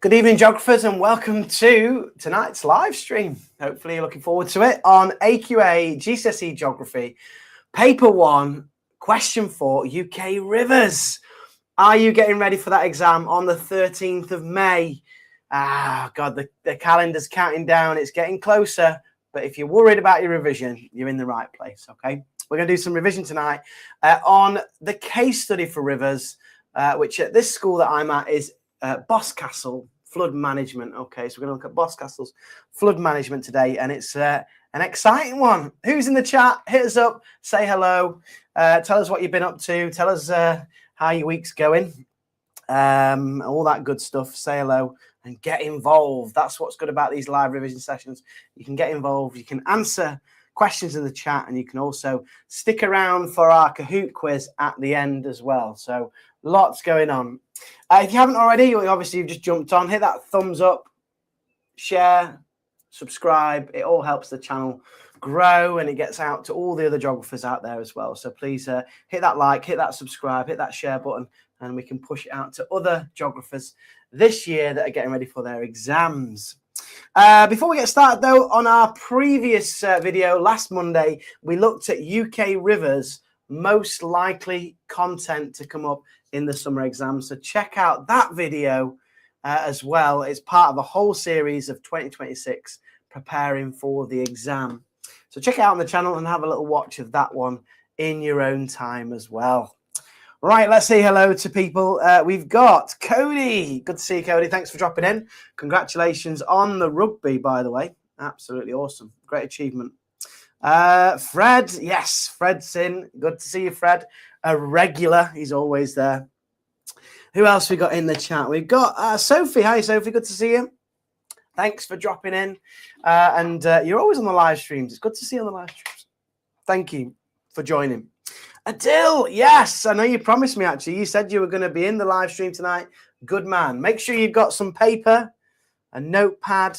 Good evening, geographers, and welcome to tonight's live stream. Hopefully you're looking forward to it on AQA GCSE Geography, Paper 1, Question 4, UK Rivers. Are you getting ready for that exam on the 13th of May? God, the calendar's counting down. It's getting closer. But if you're worried about your revision, you're in the right place, okay? We're going to do some revision tonight on the case study for rivers, which at this school that I'm at is Boscastle flood management. Okay, so we're going to look at Boscastle's flood management today, and it's an exciting one. Who's in the chat? Hit us up, say hello, tell us what you've been up to, tell us how your week's going, all that good stuff. Say hello and get involved. That's what's good about these live revision sessions. You can get involved, you can answer questions in the chat, and you can also stick around for our Kahoot quiz at the end as well. So lots going on. If you haven't already, obviously you've just jumped on, hit that thumbs up, share, subscribe. It all helps the channel grow, and it gets out to all the other geographers out there as well. So please hit that like, hit that subscribe, hit that share button, and we can push it out to other geographers this year that are getting ready for their exams. Before we get started, though, on our previous video last Monday, we looked at UK rivers most likely content to come up in the summer exam. So check out that video as well. It's part of a whole series of 2026 preparing for the exam. So check it out on the channel and have a little watch of that one in your own time as well. Right, let's say hello to people. We've got Cody. Good to see you, Cody. Thanks for dropping in. Congratulations on the rugby, by the way. Absolutely awesome. Great achievement. Fred, yes, Fred's in. Good to see you, Fred. A regular. He's always there. Who else we got in the chat? We've got Sophie. Hi, Sophie. Good to see you. Thanks for dropping in. And you're always on the live streams. It's good to see you on the live streams. Thank you for joining. Adil, yes, I know you promised me, actually. You said you were going to be in the live stream tonight. Good man. Make sure you've got some paper, a notepad,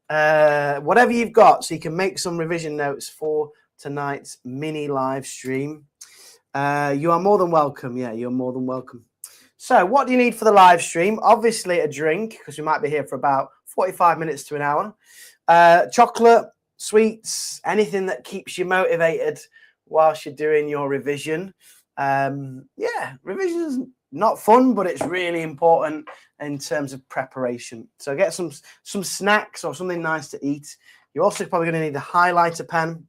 whatever you've got, so you can make some revision notes for tonight's mini live stream. You are more than welcome. Yeah, you're more than welcome. So what do you need for the live stream? Obviously a drink, because we might be here for about 45 minutes to an hour. Chocolate, sweets, anything that keeps you motivated whilst you're doing your revision. Yeah, revision is not fun, but it's really important in terms of preparation. So get some snacks or something nice to eat. You're also probably going to need a highlighter pen.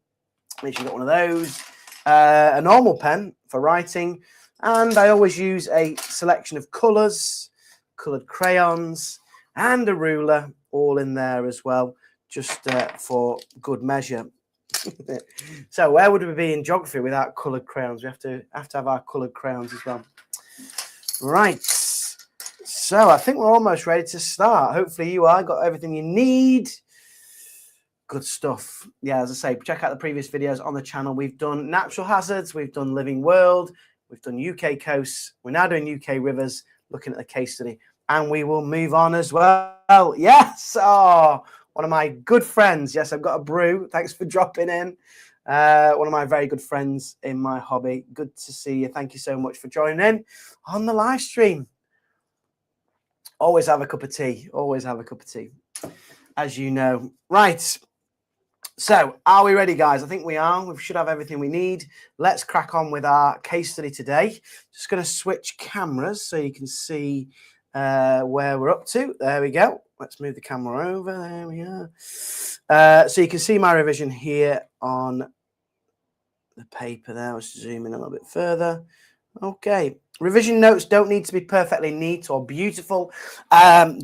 Make sure you've got one of those. A normal pen for writing. And I always use a selection of colours, coloured crayons, and a ruler all in there as well, just for good measure. So where would we be in geography without coloured crayons? We have to have our coloured crayons as well. Right. So I think we're almost ready to start. Hopefully you are. Got everything you need. Good stuff. Yeah, as I say, check out the previous videos on the channel. We've done natural hazards. We've done living world. We've done UK coasts. We're now doing UK rivers, looking at the case study. And we will move on as well. Yes. Oh, one of my good friends. Yes, I've got a brew. Thanks for dropping in. One of my very good friends in my hobby. Good to see you. Thank you so much for joining in on the live stream. Always have a cup of tea. Always have a cup of tea, as you know. Right. So are we ready, guys? I think we are. We should have everything we need. Let's crack on with our case study today. Just going to switch cameras so you can see where we're up to. There we go. Let's move the camera over. There we are. So you can see my revision here on the paper there. Let's zoom in a little bit further. Okay. Revision notes don't need to be perfectly neat or beautiful.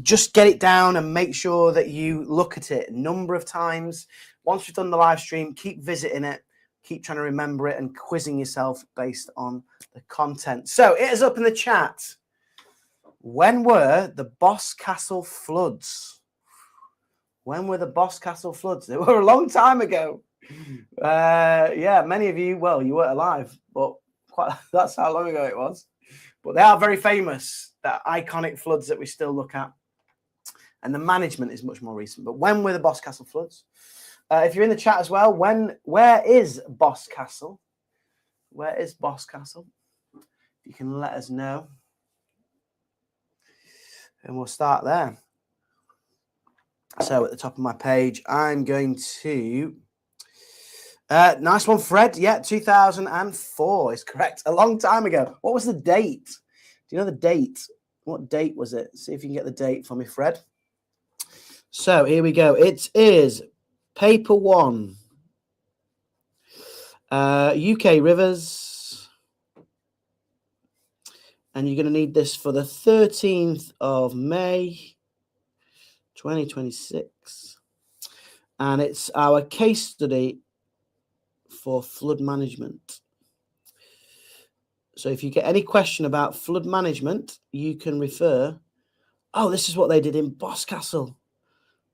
Just get it down and make sure that you look at it a number of times. Once we've done the live stream, keep visiting it. Keep trying to remember it and quizzing yourself based on the content. So it is up in the chat. When were the Boscastle floods? When were the Boscastle floods? They were a long time ago. Yeah, many of you, well, you weren't alive, but that's how long ago it was. But they are very famous, the iconic floods that we still look at. And the management is much more recent. But when were the Boscastle floods? If you're in the chat as well, where is Boscastle? Where is Boscastle? You can let us know. And we'll start there. So at the top of my page, I'm going to... nice one, Fred. Yeah, 2004 is correct. A long time ago. What was the date? Do you know the date? What date was it? See if you can get the date for me, Fred. So here we go. It is paper one. UK rivers. And you're going to need this for the 13th of May, 2026. And it's our case study for flood management. So if you get any question about flood management, you can refer. Oh, this is what they did in Boscastle.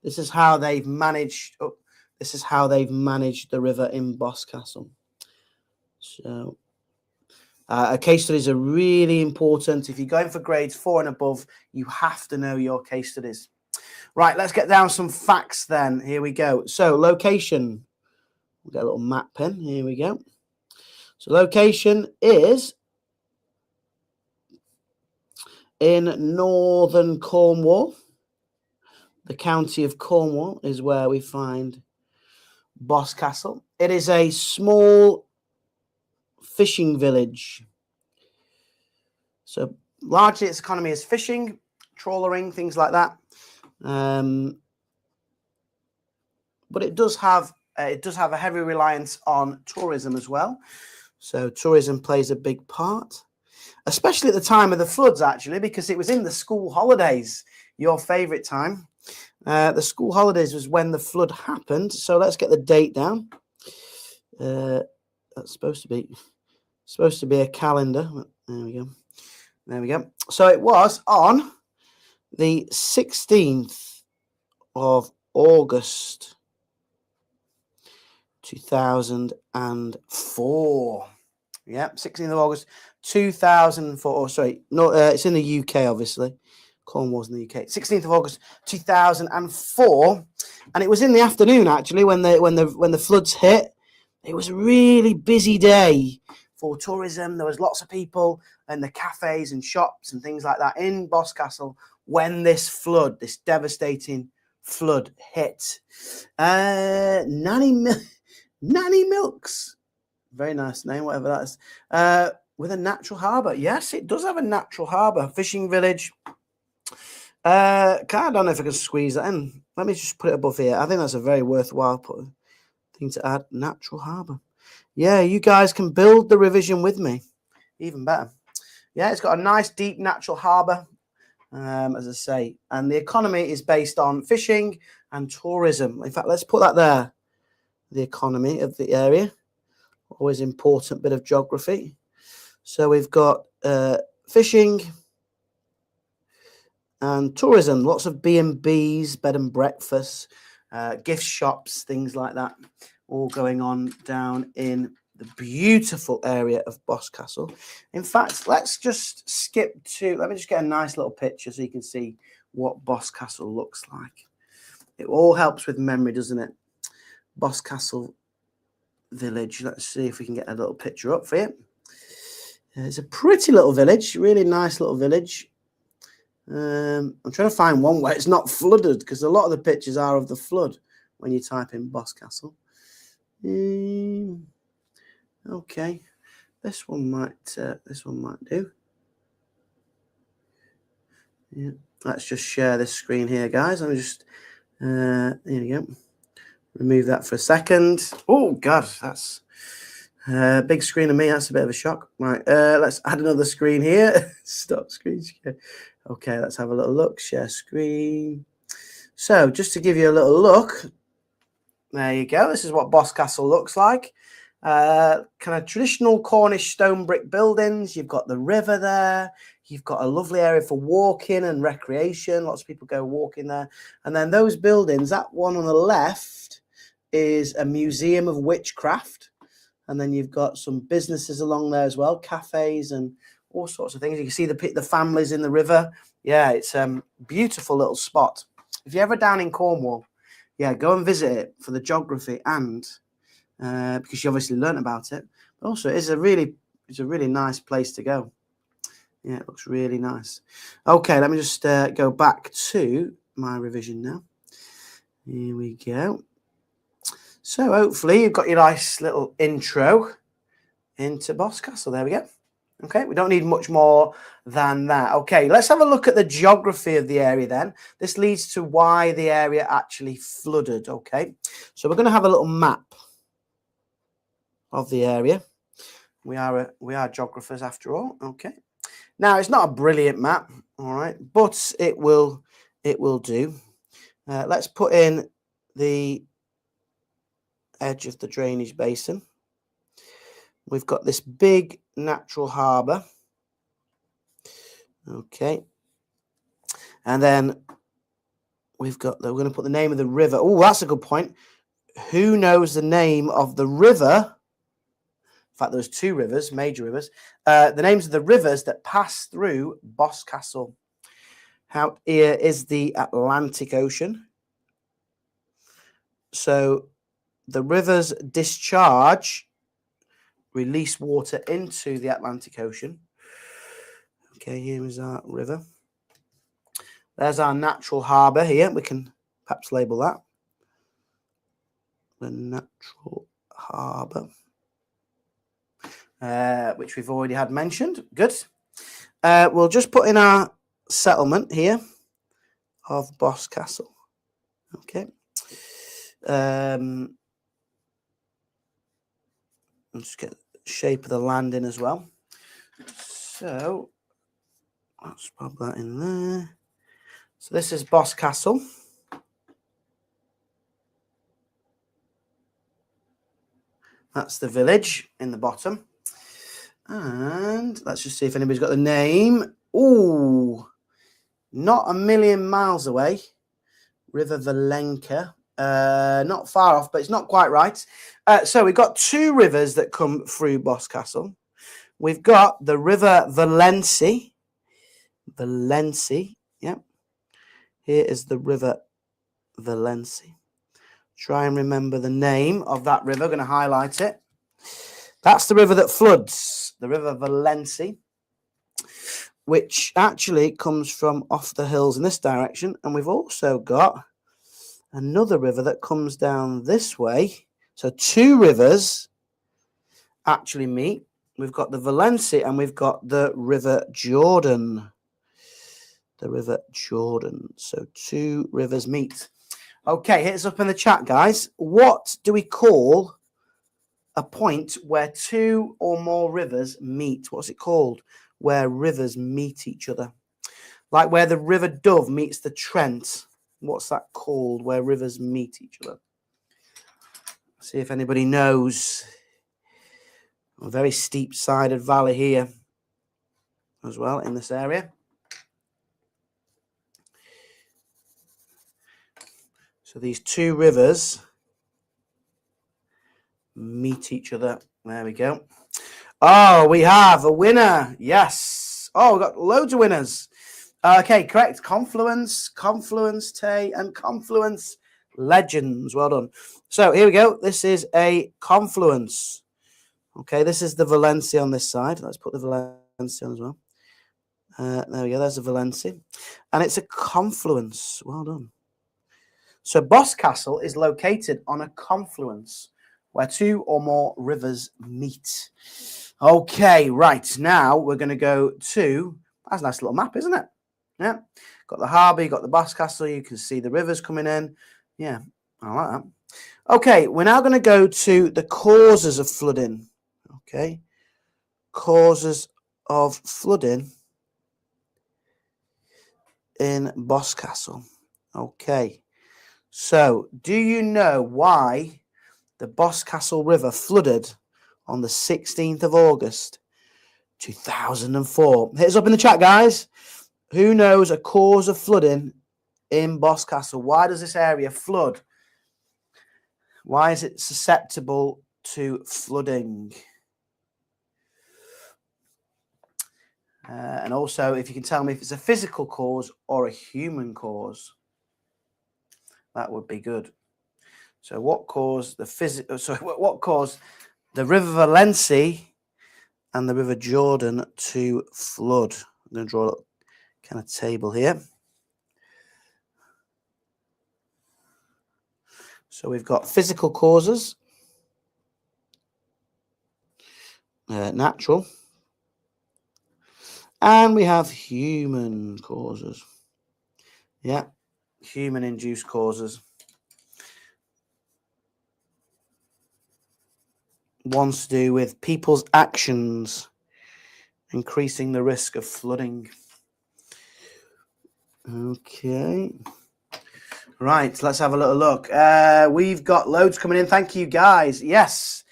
This is how they've managed. Oh, this is how they've managed the river in Boscastle. So case studies are really important. If you're going for grades 4 and above, you have to know your case studies. Right, let's get down some facts then. Here we go. So location. We'll get a little map pen. Here we go. So location is in northern Cornwall. The county of Cornwall is where we find Boscastle. It is a small fishing village. So largely its economy is fishing, trawlering, things like that. But it does have a heavy reliance on tourism as well. So tourism plays a big part, especially at the time of the floods, actually, because it was in the school holidays, your favorite time. The school holidays was when the flood happened. So let's get the date down. That's supposed to be a calendar. There we go. There we go. So it was on the 16th of August 2004. Yeah, 16th of August 2004. Oh, sorry, no, it's in the UK, obviously. Cornwall's in the UK. 16th of August 2004, and it was in the afternoon actually when the floods hit. It was a really busy day for tourism. There was lots of people in the cafes and shops and things like that in Boscastle when this devastating flood hit. Nanny Milks, very nice name, whatever that is. With a natural harbour. Yes, it does have a natural harbour, fishing village. I don't know if I can squeeze that in. Let me just put it above here. I think that's a very worthwhile thing to add. Natural harbour. Yeah, you guys can build the revision with me. Even better. Yeah, it's got a nice, deep, natural harbour, as I say. And the economy is based on fishing and tourism. In fact, let's put that there. The economy of the area. Always important bit of geography. So we've got fishing and tourism. Lots of B&Bs, bed and breakfasts, gift shops, things like that. All going on down in the beautiful area of Boscastle. In fact, let's just skip to... Let me just get a nice little picture so you can see what Boscastle looks like. It all helps with memory, doesn't it? Boscastle village. Let's see if we can get a little picture up for you. It's a pretty little village, really nice little village. I'm trying to find one where it's not flooded, because a lot of the pictures are of the flood when you type in Boscastle. Okay, this one might do. Yeah, let's just share this screen here, guys. I'm just there we go. Remove that for a second. Oh God, that's big screen of me. That's a bit of a shock. Right, let's add another screen here. Stop screen share. Okay, let's have a little look. Share screen. So just to give you a little look, there you go. This is what Boscastle looks like. Kind of traditional Cornish stone brick buildings. You've got the river there. You've got a lovely area for walking and recreation. Lots of people go walking there. And then those buildings, that one on the left is a museum of witchcraft. And then you've got some businesses along there as well, cafes and all sorts of things. You can see the families in the river. Yeah, it's a beautiful little spot. If you're ever down in Cornwall, yeah, go and visit it for the geography and because you obviously learn about it. But also, it's a really nice place to go. Yeah, it looks really nice. Okay, let me just go back to my revision now. Here we go. So hopefully you've got your nice little intro into Boscastle. There we go. Okay, we don't need much more than that. Okay, let's have a look at the geography of the area then. This leads to why the area actually flooded. Okay, so we're going to have a little map of the area. We are geographers after all. Okay, now it's not a brilliant map, all right, but it will do. Let's put in the edge of the drainage basin. We've got this big natural harbour. Okay. And then we're going to put the name of the river. Oh, that's a good point. Who knows the name of the river? In fact, there's two rivers, major rivers. The names of the rivers that pass through Boscastle. Here is the Atlantic Ocean. So the rivers discharge, release water into the Atlantic Ocean. Okay, here is our river. There's our natural harbour here. We can perhaps label that. The natural harbour. Which we've already had mentioned. Good. We'll just put in our settlement here of Boscastle. Okay. Let's get the shape of the land in as well. So let's pop that in there. So this is Boscastle. That's the village in the bottom. And let's just see if anybody's got the name. Ooh, not a million miles away. River Valenka. Not far off, but it's not quite right. So we've got two rivers that come through Boscastle. We've got the River Valency. Yeah. Here is the River Valency. Try and remember the name of that river. Going to highlight it. That's the river that floods, the River Valency, which actually comes from off the hills in this direction. And we've also got another river that comes down this way. So two rivers actually meet. We've got the Valency and we've got the River Jordan. The River Jordan. So two rivers meet. Okay, hit us up in the chat, guys. What do we call a point where two or more rivers meet? What's it called? Where rivers meet each other. Like where the River Dove meets the Trent. What's that called? Where rivers meet each other. See if anybody knows. A very steep-sided valley here as well in this area. So these two rivers meet each other. There we go. Oh, we have a winner. Yes. Oh, we've got loads of winners. Okay, correct. Confluence, Tay, and Confluence Legends. Well done. So here we go. This is a confluence. Okay, this is the Valency on this side. Let's put the Valency on as well. There we go. There's a Valency. And it's a confluence. Well done. So Boscastle is located on a confluence where two or more rivers meet. Okay, right. Now we're going to go to... That's a nice little map, isn't it? Yeah. Got the harbour, you got the Boscastle. You can see the rivers coming in. Yeah, I like that. Okay, we're now going to go to the causes of flooding. Okay. Causes of flooding in Boscastle. Okay. So, do you know why the Boscastle River flooded on the 16th of August, 2004? Hit us up in the chat, guys. Who knows a cause of flooding in Boscastle? Why does this area flood? Why is it susceptible to flooding? And also, if you can tell me if it's a physical cause or a human cause, that would be good. So, what caused what caused the River Valency and the River Jordan to flood? I'm going to draw a kind of table here. So we've got physical causes, natural, and we have human causes. Yeah, human-induced causes. One's to do with people's actions increasing the risk of flooding. Okay. Right, let's have a little look. We've got loads coming in. Thank you, guys. Yes.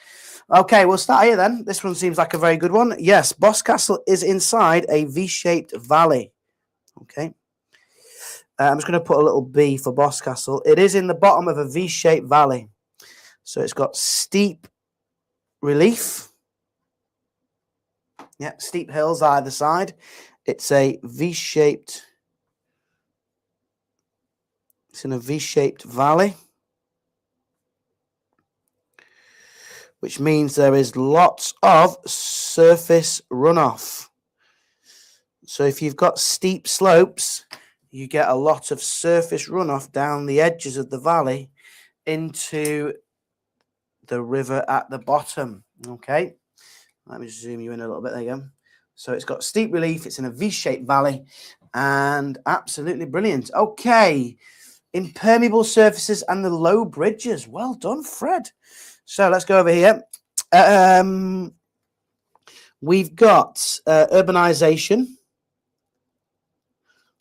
Okay, we'll start here then. This one seems like a very good one. Yes, Boscastle is inside a V-shaped valley. Okay. I'm just going to put a little B for Boscastle. It is in the bottom of a V-shaped valley. So it's got steep relief. Yeah, steep hills either side. It's a V-shaped. It's in a V-shaped valley, which means there is lots of surface runoff. So if you've got steep slopes, you get a lot of surface runoff down the edges of the valley into the river at the bottom. Okay, let me zoom you in a little bit. There you go. So it's got steep relief. It's in a V-shaped valley and absolutely brilliant. Okay, impermeable surfaces and the low bridges. Well done, Fred. So let's go over here. We've got urbanization.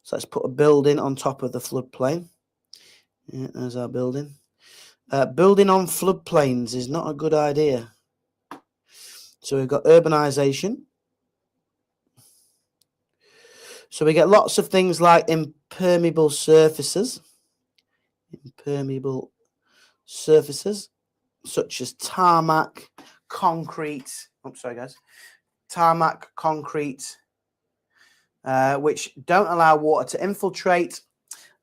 So let's put a building on top of the floodplain. Yeah, there's our building. Building on floodplains is not a good idea. So we've got urbanization. So we get lots of things like impermeable surfaces. Impermeable surfaces, such as tarmac, concrete. Oops, sorry, guys. Tarmac, concrete, which don't allow water to infiltrate,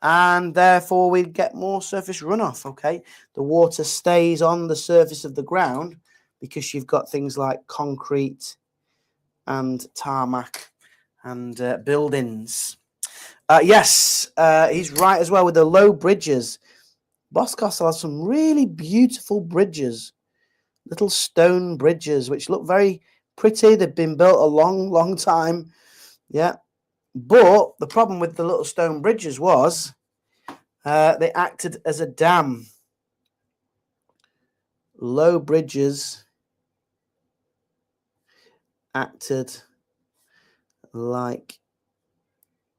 and therefore we get more surface runoff. Okay, the water stays on the surface of the ground because you've got things like concrete and tarmac and buildings. Yes, he's right as well with the low bridges. Boscastle has some really beautiful bridges, little stone bridges, which look very pretty. They've been built a long, long time. Yeah. But the problem with the little stone bridges was they acted as a dam. Low bridges acted like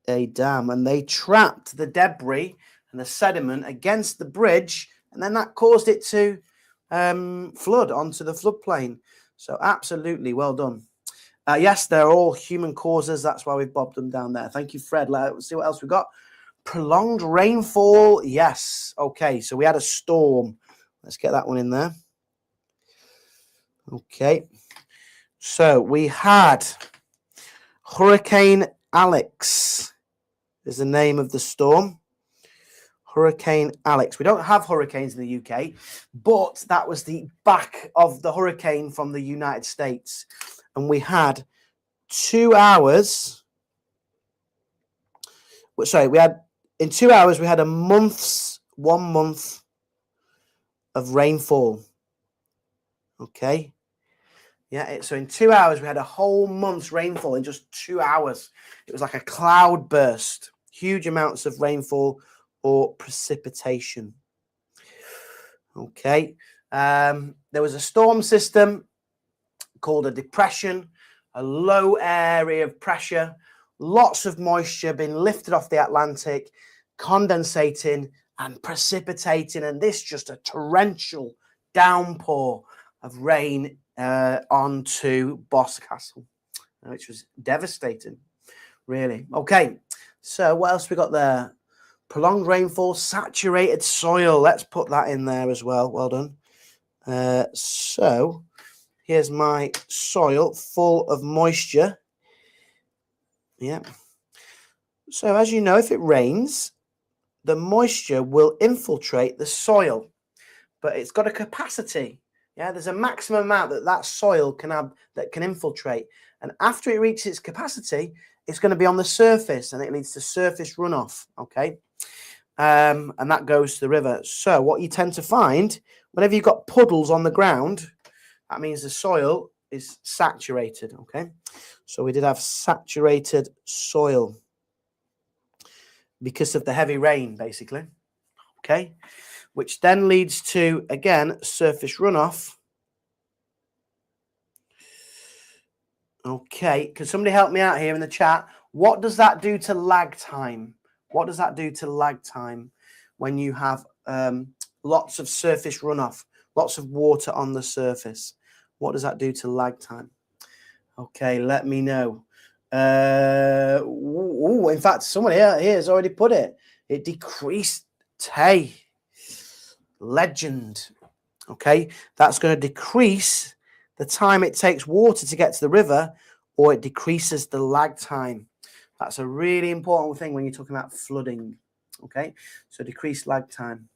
a dam, and they trapped the debris and the sediment against the bridge, and then that caused it to flood onto the floodplain. So absolutely well done. Yes, they're all human causes. That's why we've bobbed them down there. Thank you, Fred. Let's see what else we've got. Prolonged rainfall. Yes. Okay, so we had a storm. Let's get that one in there. Okay. So we had Hurricane Alex is the name of the storm. Hurricane Alex. We don't have hurricanes in the UK, but that was the back of the hurricane from the United States. And we had 2 hours. Sorry, in 2 hours, we had 1 month of rainfall. Okay. Yeah, so in 2 hours, we had a whole month's rainfall in just 2 hours. It was like a cloud burst, huge amounts of rainfall or precipitation. Okay. There was a storm system called a depression, a low area of pressure, lots of moisture being lifted off the Atlantic, condensating and precipitating, and this just a torrential downpour of rain onto Boscastle, which was devastating, really. Okay, so what else we got there? Prolonged rainfall, saturated soil. Let's put that in there as well. Well done. So here's my soil full of moisture. Yeah. So as you know, if it rains, the moisture will infiltrate the soil, but it's got a capacity. Yeah, there's a maximum amount that soil can have that can infiltrate. And after it reaches its capacity, it's going to be on the surface and it leads to surface runoff. Okay. and that goes to the river. So what you tend to find, whenever you've got puddles on the ground, that means the soil is saturated, okay? So we did have saturated soil because of the heavy rain, basically, okay? Which then leads to, again, surface runoff. Okay, can somebody help me out here in the chat? What does that do to lag time? What does that do to lag time when you have lots of surface runoff, lots of water on the surface? What does that do to lag time? Okay, let me know. In fact, someone here has already put it. It decreased. Hey, legend. Okay, that's going to decrease the time it takes water to get to the river, or it decreases the lag time. That's a really important thing when you're talking about flooding. Okay, so decreased lag time.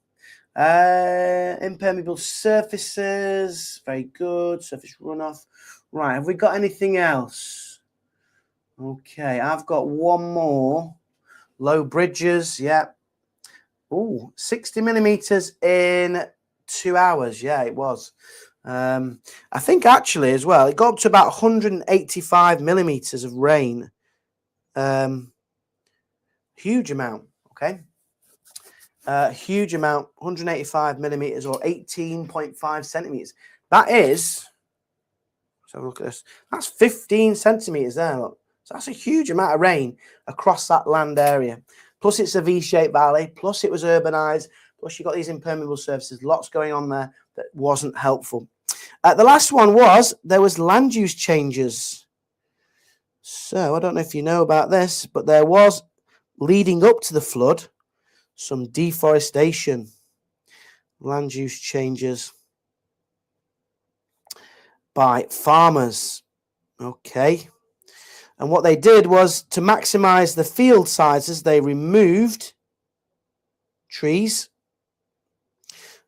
Impermeable surfaces, very good. Surface runoff. Right, have we got anything else? Okay, I've got one more. Low bridges, yeah. Oh, 60 millimeters in 2 hours. Yeah, it was. I think actually as well, it got up to about 185 millimeters of rain. Huge amount, okay? Huge amount, 185 millimeters or 18.5 centimeters. That is, let's have a look at this. That's 15 centimeters there, look. So that's a huge amount of rain across that land area. Plus it's a V-shaped valley, plus it was urbanized, plus you've got these impermeable surfaces, lots going on there that wasn't helpful. The last one was, there was land use changes. So I don't know if you know about this, but there was, leading up to the flood, some deforestation, land use changes by farmers. Okay. And what they did was to maximize the field sizes, they removed trees,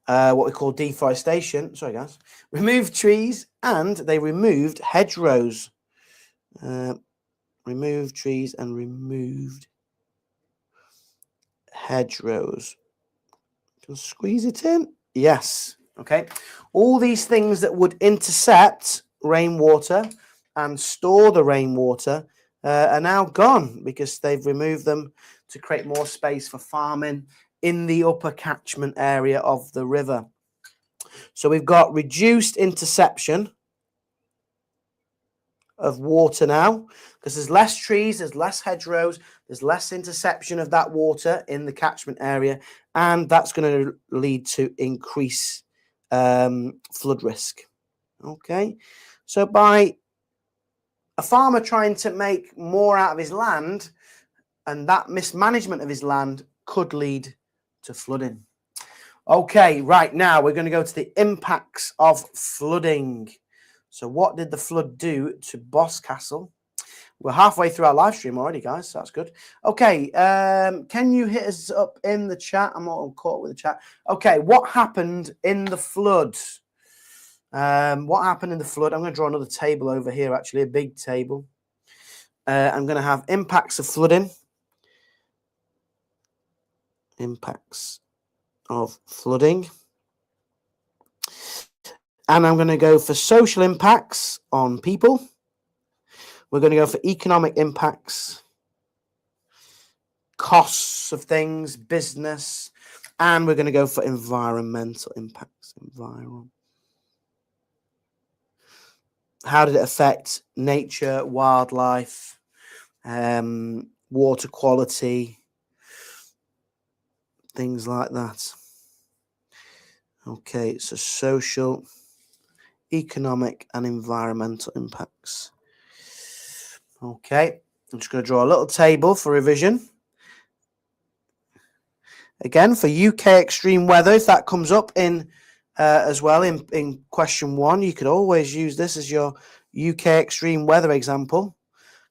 what we call deforestation. Sorry, guys. Removed trees, and they removed hedgerows. Removed trees and removed hedgerows. Can squeeze it in? Yes. Okay. All these things that would intercept rainwater and store the rainwater are now gone because they've removed them to create more space for farming in the upper catchment area of the river. So we've got reduced interception of water now because there's less trees, there's less hedgerows, there's less interception of that water in the catchment area, and that's going to lead to increased flood risk. Okay, so by a farmer trying to make more out of his land, and that mismanagement of his land could lead to flooding. Okay, right now we're going to go to the impacts of flooding. So what did the flood do to Boscastle? We're halfway through our live stream already, guys. So that's good. Okay, can you hit us up in the chat? I'm not caught with the chat. Okay, what happened in the flood? What happened in the flood? I'm going to draw another table over here, actually, a big table. I'm going to have impacts of flooding. Impacts of flooding. And I'm going to go for social impacts on people. We're going to go for economic impacts, costs of things, business, and we're going to go for environmental impacts. How did it affect nature, wildlife, water quality, things like that? Okay, so social, economic, and environmental impacts. Okay, I'm just going to draw a little table for revision. Again, for UK extreme weather, if that comes up in as well in question 1, you could always use this as your UK extreme weather example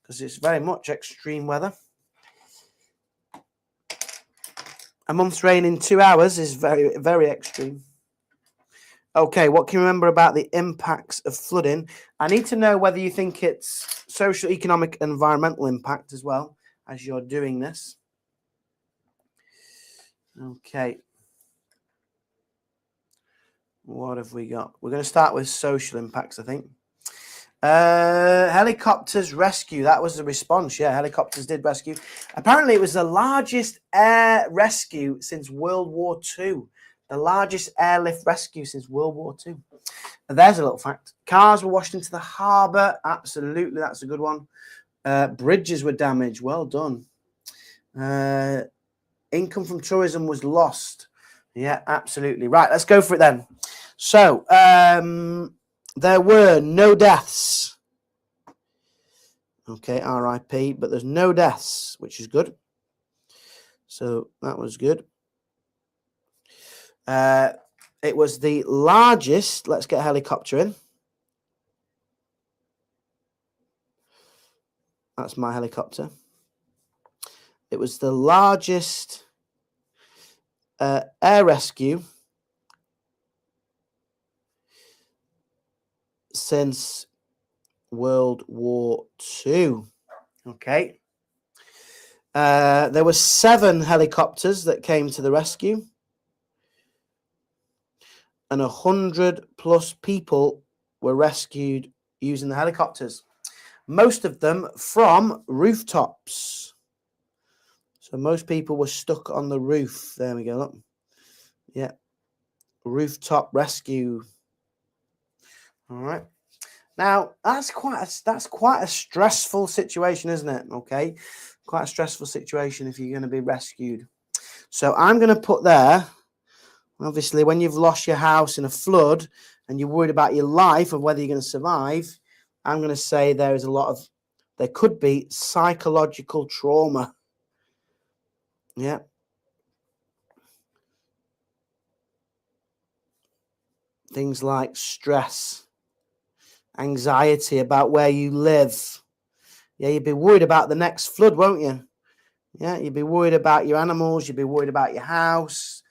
because it's very much extreme weather. A month's rain in 2 hours is very, very extreme. Okay, what can you remember about the impacts of flooding? I need to know whether you think it's social, economic, environmental impact as well as you're doing this. Okay. What have we got? We're going to start with social impacts, I think. Helicopters rescue. That was the response. Yeah, helicopters did rescue. Apparently, it was the largest air rescue since World War II. The largest airlift rescue since World War II. There's a little fact. Cars were washed into the harbour. Absolutely, that's a good one. Bridges were damaged. Well done. Income from tourism was lost. Yeah, absolutely. Right, let's go for it then. So, there were no deaths. Okay, RIP, but there's no deaths, which is good. So that was good. It was the largest. Let's get a helicopter in. That's my helicopter. It was the largest air rescue since World War II. Okay. There were 7 helicopters that came to the rescue, and 100+ people were rescued using the helicopters. Most of them from rooftops. So most people were stuck on the roof. There we go. Look. Yeah. Rooftop rescue. All right. Now, that's quite a stressful situation, isn't it? Okay. Quite a stressful situation if you're going to be rescued. So I'm going to put there, obviously, when you've lost your house in a flood and you're worried about your life and whether you're going to survive, I'm going to say there could be psychological trauma. Yeah. Things like stress, anxiety about where you live. Yeah, you'd be worried about the next flood, won't you? Yeah, you'd be worried about your animals. You'd be worried about your house.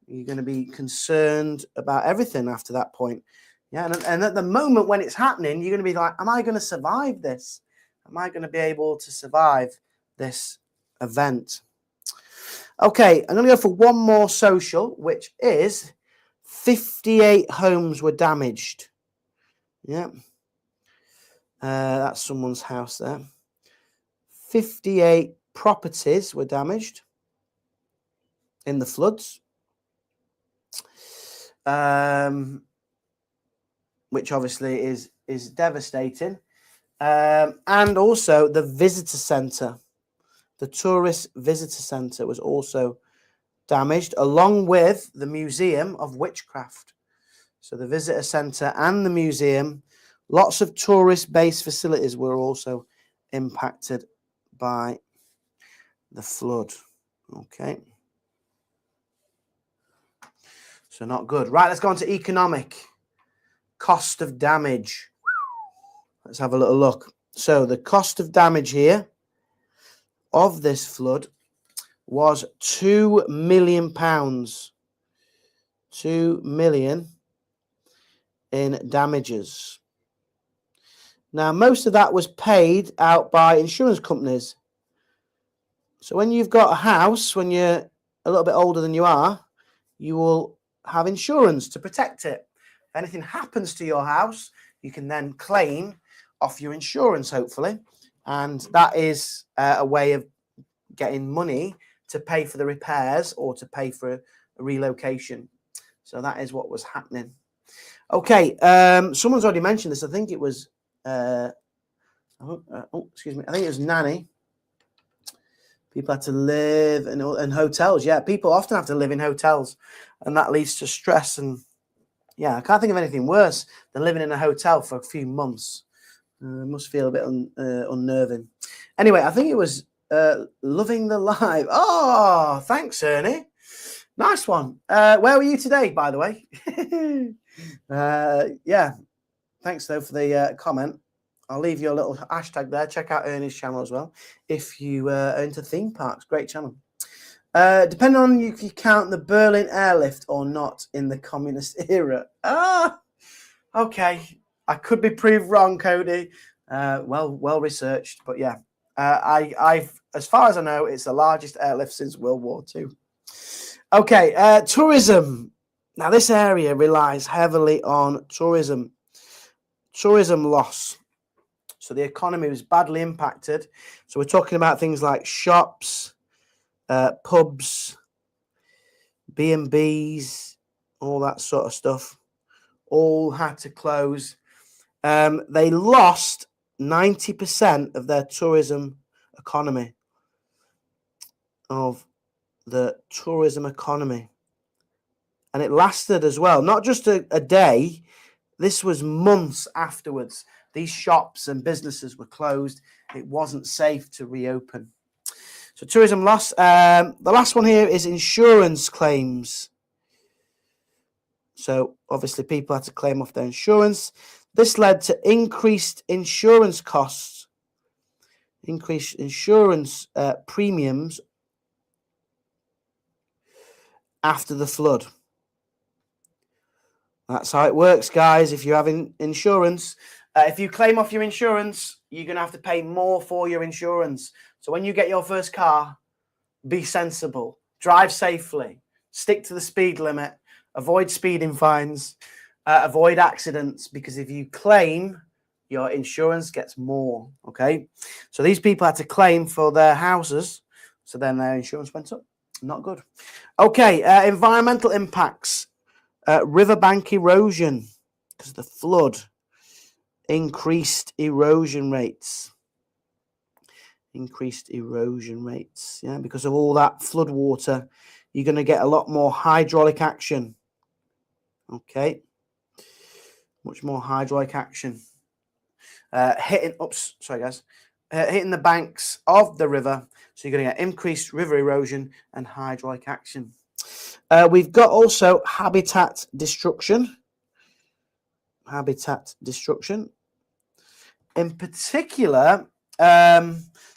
You're going to be concerned about everything after that point. Yeah, and at the moment when it's happening, you're going to be like, am I going to survive this? Am I going to be able to survive this event? Okay, I'm going to go for one more social, which is 58 homes were damaged. Yeah. That's someone's house there. 58 properties were damaged in the floods, which obviously is devastating. And also the visitor centre, the tourist visitor centre was also damaged, along with the Museum of Witchcraft. So the visitor centre and the museum, lots of tourist-based facilities were also impacted by the flood. Okay. So not good. Right, let's go on to economic. Cost of damage. Let's have a little look. So the cost of damage here of this flood was £2 million. 2 million in damages. Now, most of that was paid out by insurance companies. So when you've got a house, when you're a little bit older than you are, you will have insurance to protect it. If anything happens to your house, you can then claim off your insurance, hopefully. And that is a way of getting money to pay for the repairs or to pay for a relocation. So that is what was happening. Okay, someone's already mentioned this. I think it was, excuse me. I think it was Nanny. People had to live in hotels. Yeah, people often have to live in hotels, and that leads to stress. And yeah, I can't think of anything worse than living in a hotel for a few months. It must feel a bit unnerving. Anyway, I think it was Loving the Live. Oh, thanks, Ernie. Nice one. Where were you today, by the way? Yeah, thanks, though, for the comment. I'll leave you a little hashtag there. Check out Ernie's channel as well if you are into theme parks. Great channel. Depending on if you count the Berlin airlift or not in the communist era. Okay. I could be proved wrong, Cody. Well researched, but yeah. I've as far as I know, it's the largest airlift since World War II. Okay, tourism. Now, this area relies heavily on tourism. Tourism loss. So the economy was badly impacted. So we're talking about things like shops, pubs, B&Bs, all that sort of stuff. All had to close. They lost 90% of their tourism economy. And it lasted as well. Not just a day. This was months afterwards. These shops and businesses were closed. It wasn't safe to reopen. So tourism loss. The last one here is insurance claims. So obviously people had to claim off their insurance. This led to increased insurance costs, increased insurance premiums after the flood. That's how it works, guys. If you're having insurance, if you claim off your insurance, you're going to have to pay more for your insurance. So when you get your first car, be sensible, drive safely, stick to the speed limit, avoid speeding fines, avoid accidents, because if you claim, your insurance gets more, okay? So these people had to claim for their houses, so then their insurance went up. Not good. Okay, environmental impacts. Riverbank erosion, because of the flood. Increased erosion rates. Yeah, because of all that flood water, you're going to get a lot more hydraulic action. Okay. Much more hydraulic action. Hitting the banks of the river. So you're going to get increased river erosion and hydraulic action. We've got also habitat destruction. In particular,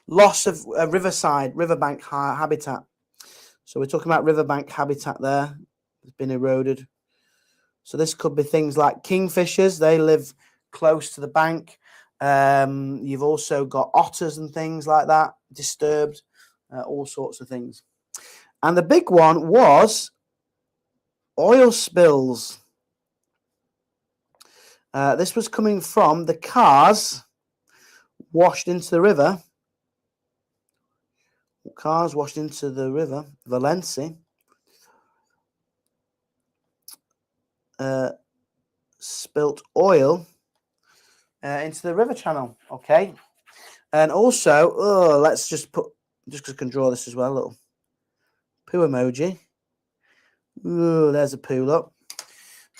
loss of riverbank habitat. So we're talking about riverbank habitat there. It's been eroded. So this could be things like kingfishers. They live close to the bank. You've also got otters and things like that disturbed, all sorts of things. And the big one was oil spills. This was coming from the cars washed into the river. Cars washed into the river, Valencia. Spilt oil into the river channel. Okay. And also, let's just because I can draw this as well, a little poo emoji. Ooh, there's a poo, look.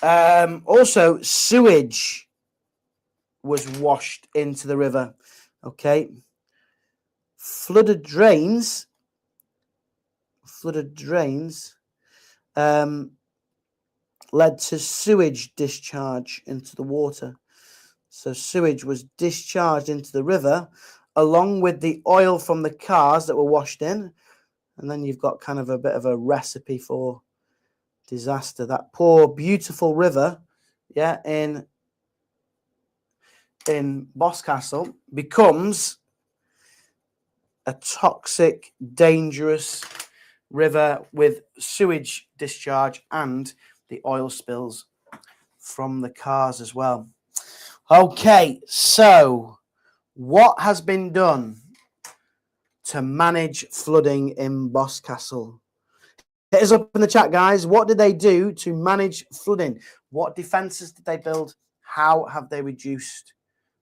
Also, sewage was washed into the river. Okay. Flooded drains led to sewage discharge into the water. So sewage was discharged into the river along with the oil from the cars that were washed in. And then you've got kind of a bit of a recipe for disaster. That poor, beautiful river, yeah, in Boscastle becomes a toxic, dangerous river with sewage discharge and the oil spills from the cars as well. Okay, so what has been done to manage flooding in Boscastle? Hit us up in the chat, guys. What did they do to manage flooding? What defences did they build? How have they reduced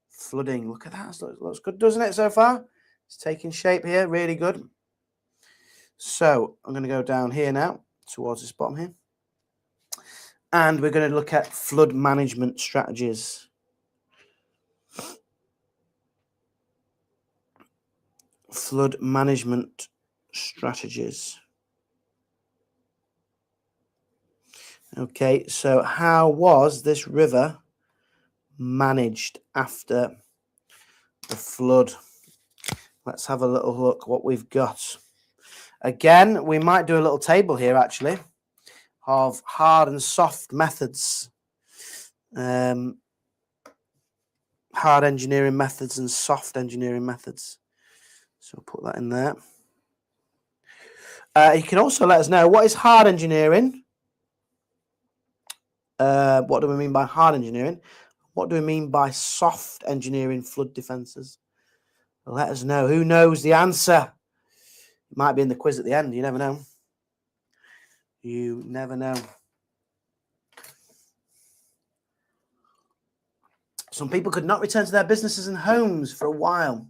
flooding? Look at that. Looks good, doesn't it, so far? It's taking shape here. Really good. So I'm going to go down here now towards this bottom here. And we're going to look at flood management strategies. Flood management strategies. Okay, so how was this river managed after the flood? Let's have a little look what we've got. Again, we might do a little table here actually of hard and soft methods. Hard engineering methods and soft engineering methods. So I'll put that in there. You can also let us know, what is hard engineering? What do we mean by hard engineering? What do we mean by soft engineering flood defences? Let us know. Who knows the answer? It might be in the quiz at the end. You never know. You never know. Some people could not return to their businesses and homes for a while.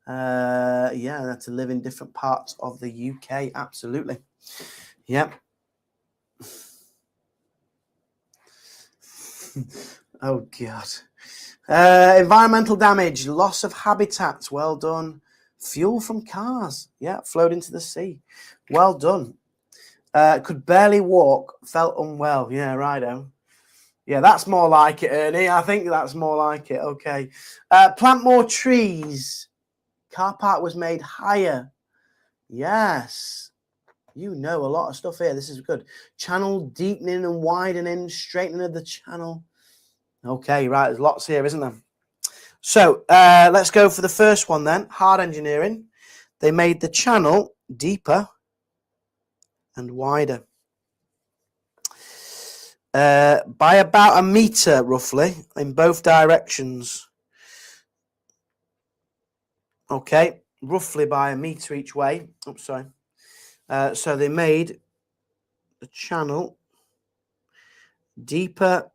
Yeah, they had to live in different parts of the UK. Absolutely. Yep. Oh, God. Environmental damage, loss of habitats. Well done. Fuel from cars. Yeah, flowed into the sea. Well done. Could barely walk, felt unwell. Yeah, righto. Yeah, that's more like it, Ernie. I think that's more like it. Okay. Plant more trees. Car park was made higher. Yes. You know a lot of stuff here. This is good. Channel deepening and widening, straightening of the channel. Okay, right. There's lots here, isn't there? So let's go for the first one then. Hard engineering. They made the channel deeper and wider. By about a meter, roughly, in both directions. Okay, roughly by a meter each way. Oops, sorry. So they made the channel deeper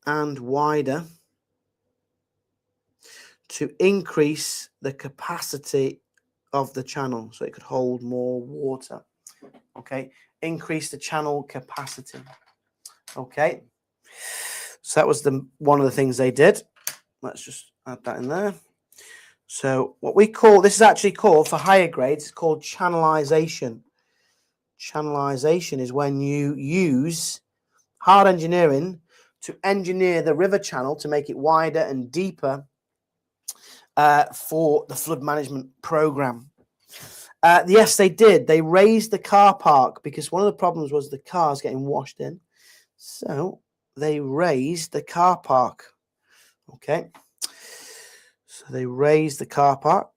and wider to increase the capacity of the channel so it could hold more water. Okay, increase the channel capacity. Okay, so that was one of the things they did. Let's just add that in there. So what we call, this is actually called, for higher grades, it's called channelization. Channelization is when you use hard engineering to engineer the river channel to make it wider and deeper for the flood management program. Yes, they did. They raised the car park because one of the problems was the cars getting washed in. So they raised the car park. Okay. So they raised the car park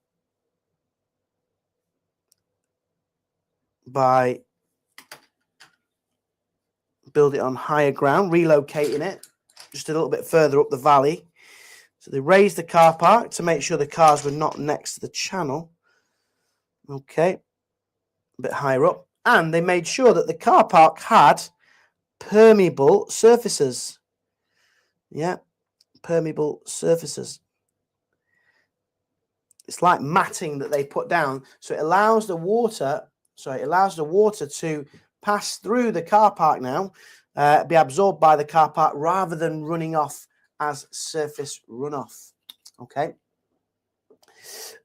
by building it on higher ground, relocating it just a little bit further up the valley. So they raised the car park to make sure the cars were not next to the channel. Okay. A bit higher up. And they made sure that the car park had permeable surfaces. Yeah. Permeable surfaces. It's like matting that they put down. So it allows the water, to pass through the car park now, be absorbed by the car park rather than running off as surface runoff. Okay.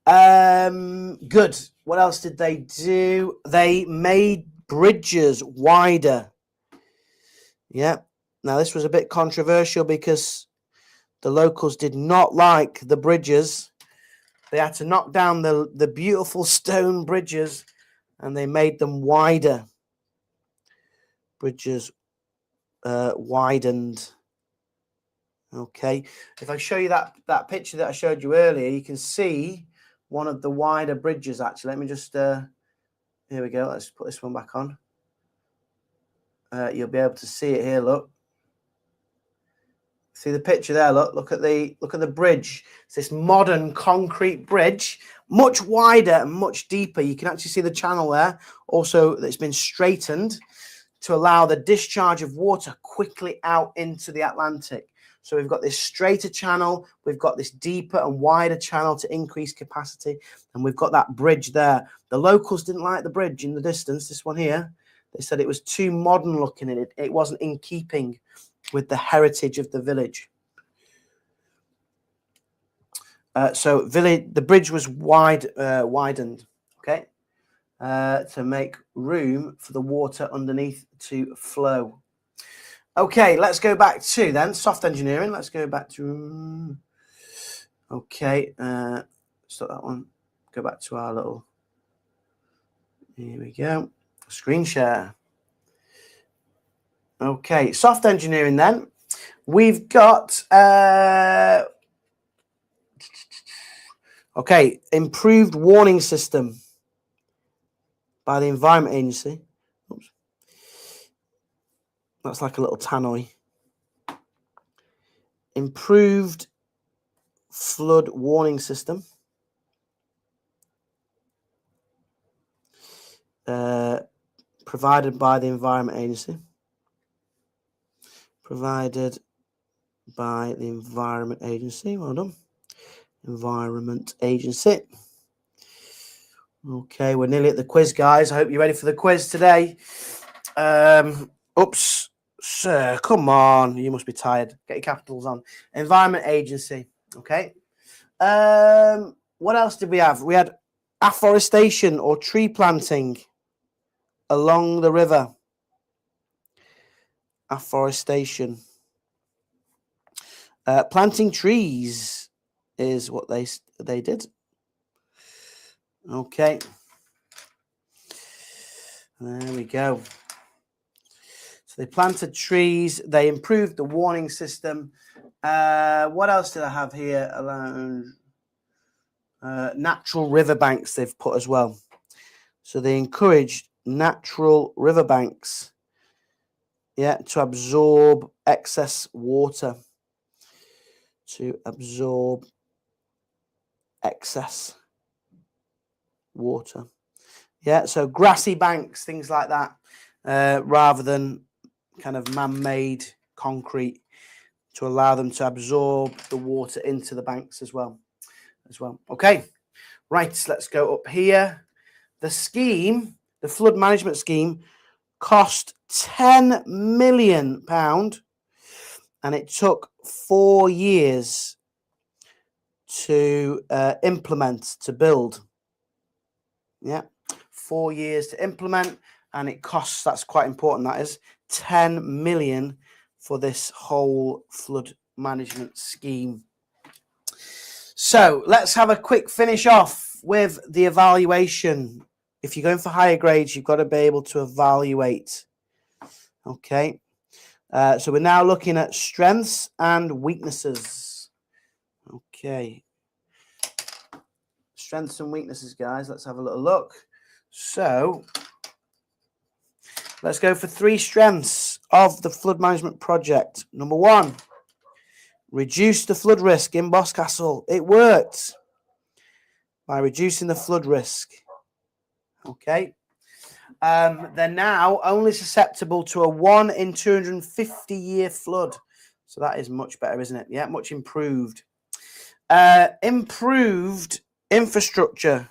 Good. What else did they do? They made bridges wider. Yeah. Now this was a bit controversial because the locals did not like the bridges. They had to knock down the beautiful stone bridges and they made them wider. Bridges widened. Okay. If I show you that picture that I showed you earlier, you can see one of the wider bridges actually. Let me just, here we go. Let's put this one back on. You'll be able to see it here, look. See the picture there, look at the bridge. It's this modern concrete bridge, much wider and much deeper. You can actually see the channel there. Also, it's been straightened to allow the discharge of water quickly out into the Atlantic. So we've got this straighter channel, we've got this deeper and wider channel to increase capacity, and we've got that bridge there. The locals didn't like the bridge in the distance, this one here. They said it was too modern looking and it wasn't in keeping with the heritage of the village. So the bridge was widened, okay, to make room for the water underneath to flow. Okay, let's go back to then soft engineering. Let's go back to, okay, stop that one. Go back to our little, here we go, screen share. Okay, soft engineering then. We've got, okay, improved warning system. by the Environment Agency. Oops. That's like a little tannoy. Improved flood warning system. Provided by the Environment Agency. Provided by the Environment Agency. Well done. Environment Agency. Okay, we're nearly at the quiz, guys. I hope you're ready for the quiz today. Oops, sir, come on. You must be tired. Get your capitals on. Environment Agency. Okay. What else did we have? We had afforestation or tree planting along the river. Afforestation. Planting trees is what they did. Okay. There we go. So they planted trees. They improved the warning system. What else did I have here? Natural riverbanks they've put as well. So they encouraged natural riverbanks, to absorb excess water. To absorb excess water. So grassy banks, things like that, rather than kind of man-made concrete, to allow them to absorb the water into the banks as well. Okay, right, let's go up here. The scheme, the flood management scheme, cost £10 million, and it took 4 years to implement, to build. 4 years to implement, and it costs, that's quite important, that is, 10 million for this whole flood management scheme. So let's have a quick finish off with the evaluation. If you're going for higher grades, you've got to be able to evaluate. Okay. So we're now looking at strengths and weaknesses. Okay. Strengths and weaknesses, guys. Let's have a little look. So let's go for 3 strengths of the flood management project. Number 1, reduce the flood risk in Boscastle. It worked by reducing the flood risk. Okay. They're now only susceptible to a 1 in 250 year flood. So that is much better, isn't it? Yeah, much improved. Improved infrastructure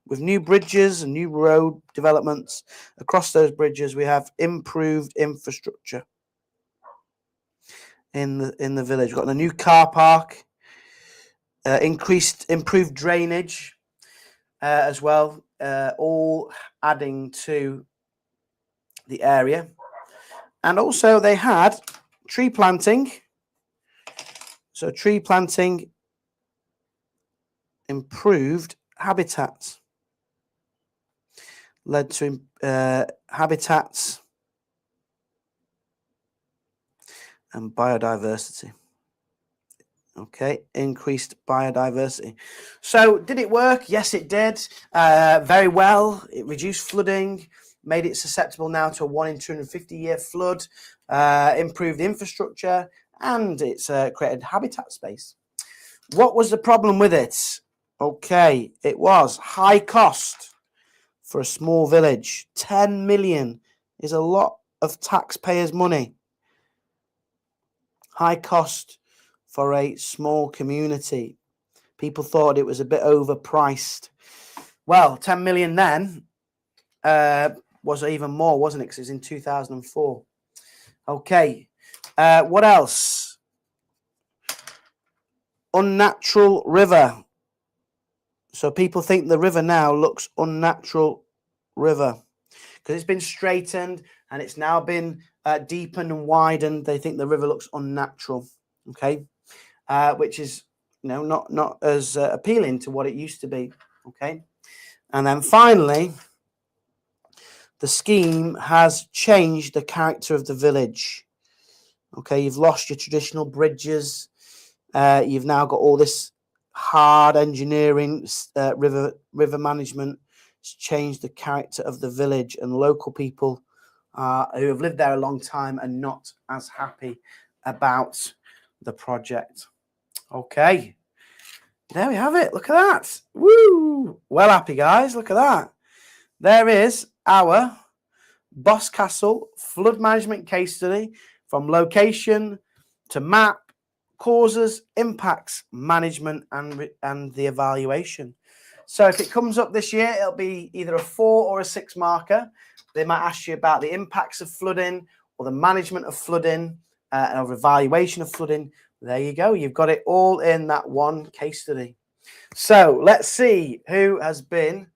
with new bridges and new road developments. Across those bridges, we have improved infrastructure in the village. We've got a new car park, improved drainage as well, all adding to the area. And also they had tree planting. So tree planting improved habitats, led to habitats and biodiversity. Okay, increased biodiversity. So did it work? Yes, it did. Very well. It reduced flooding, made it susceptible now to a 1 in 250 year flood, improved infrastructure, and it's created habitat space. What was the problem with it? Okay, it was high cost for a small village. 10 million is a lot of taxpayers' money. High cost for a small community. People thought it was a bit overpriced. Well, 10 million then was even more, wasn't it? Because it was in 2004. Okay. What else? Unnatural river. So people think the river now looks unnatural river because it's been straightened and it's now been deepened and widened. They think the river looks unnatural. Okay. Which is, not as appealing to what it used to be. Okay. And then finally, the scheme has changed the character of the village. Okay. You've lost your traditional bridges. You've now got all this hard engineering, river management, change the character of the village, and local people who have lived there a long time are not as happy about the project. Okay, there we have it. Look at that. Woo! Well happy, guys. Look at that. There is our Boscastle flood management case study, from location to map, causes, impacts, management, and the evaluation. So if it comes up this year, it'll be either a 4 or a 6 marker. They might ask you about the impacts of flooding or the management of flooding or evaluation of flooding. There you go. You've got it all in that one case study. So let's see who has been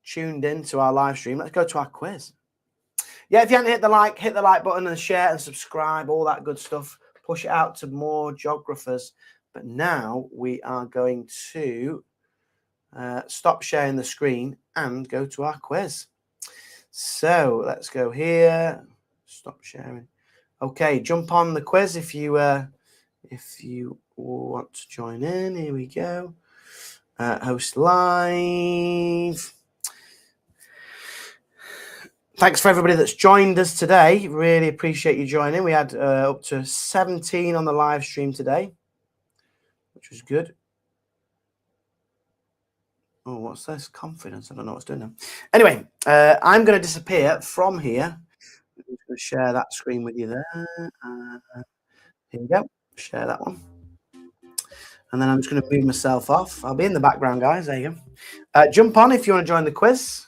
tuned in to our live stream. Let's go to our quiz. Yeah, if you haven't hit the like button and share and subscribe, all that good stuff. Push it out to more geographers. But now we are going to stop sharing the screen and go to our quiz. So let's go here. Stop sharing. Okay, jump on the quiz if you want to join in. Here we go. Host live. Thanks for everybody that's joined us today. Really appreciate you joining. We had up to 17 on the live stream today, which was good. Oh, what's this? Confidence. I don't know what's doing now. Anyway, I'm going to disappear from here. I'm just going to share that screen with you there. Here we go. Share that one. And then I'm just going to move myself off. I'll be in the background, guys. There you go. Jump on if you want to join the quiz.